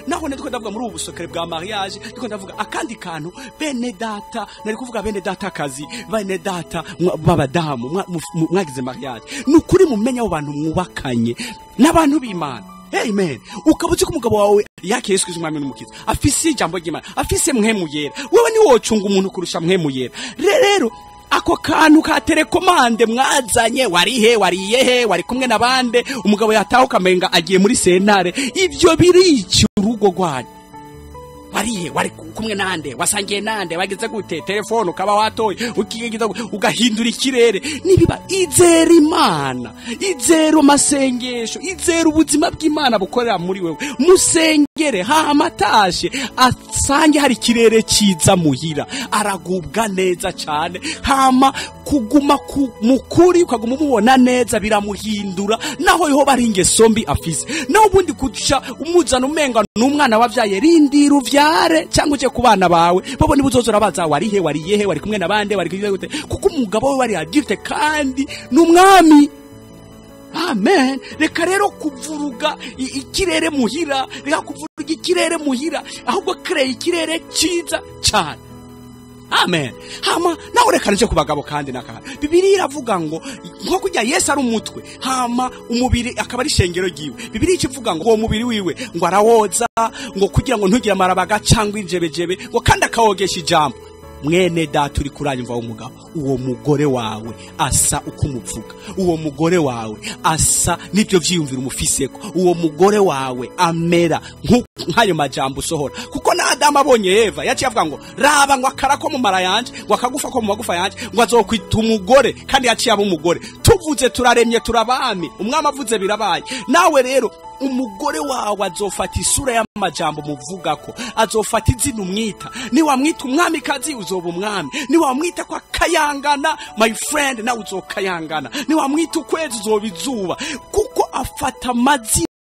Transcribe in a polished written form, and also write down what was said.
naho ndiko ndavuga muri ubu busokere bwa mariage ndiko ndavuga akandi kantu bene data nari kuvuga bene data kazi bene data babadamu mwagize mariage nukuri mumenya abo bantu mwubakanye n'abantu b'Imana. Amen. Ukabuze ko umugabo wawe yake Yesu Kristo umwami n'umukiza afise ijambo ry'Imana afise mwemu yera wewe ni wocunga umuntu kurusha mwemu yera. Rero ako kantu ka telekomande mwazanye wariye wari kumwe nabande umugabo yataho kamenga agiye muri sentare ivyo birici urugo rwanyu wari kumwe nande wasangiye nande wageze gute telefone ukaba watoye ukigiza ugahindura ikirere nibiba izera Imana izera masengesho izera ubuzima bw'Imana bukorera muri wewe musengere hamatashe asange hari kirere ciza muhira aragubwa neza cyane hama kuguma mukuri ukaguma mubona neza biramuhindura naho yoho bari ingeso mbi afise naho ubundi kuca umuzana umenga n'umwana wavyaye rindira uvyare cyangwa uje kubana bawe babo nibuzozora baza warihe wari kumwe nabande wari gute kuko umugabo we wari agize kandi n'umwami. Amen. Reka rero kuvuruga ikirere muhira reka kuvuruga ikirere muhira ahubwo kreye ikirere ciza cyane. Amen. Hama naho reka nje kubagabo kandi nakana Bibiliya iravuga ngo nko kujya Yesu ari umutwe hama umubiri akaba ari shengero giwe. Bibiliya ikivuga ngo uwo mubiri wiwe ngo arawoza ngo kugira ngo ntugire amarabaga cyangwa injebejebe ngo kandi akawogesha ijambo. Mwene data uri kuranyumva umugabo uwo mugore wawe asa uko umuvuga uwo mugore wawe asa nibyo vyiyumvira umufiseko uwo mugore wawe amera nk'ayo majambo usohora kuko na Adamu abonye Eva yaciye avuga ngo raba ngo akarako mu mara yanje ngo akagufa ko mu magufa yanje ngo azokwita umugore kandi yaciye aba umugore tuvuze turaremye turabami umwami avuze birabaye nawe rero umugore wawe azofata isura y'amajambo muvuga ko azofata izina umwita ni wamwita umwami kazi uzoba umwami ni wamwita kwa kayangana my friend na uzokayangana ni wamwita ukwezi uzoba izuba kuko afata amazi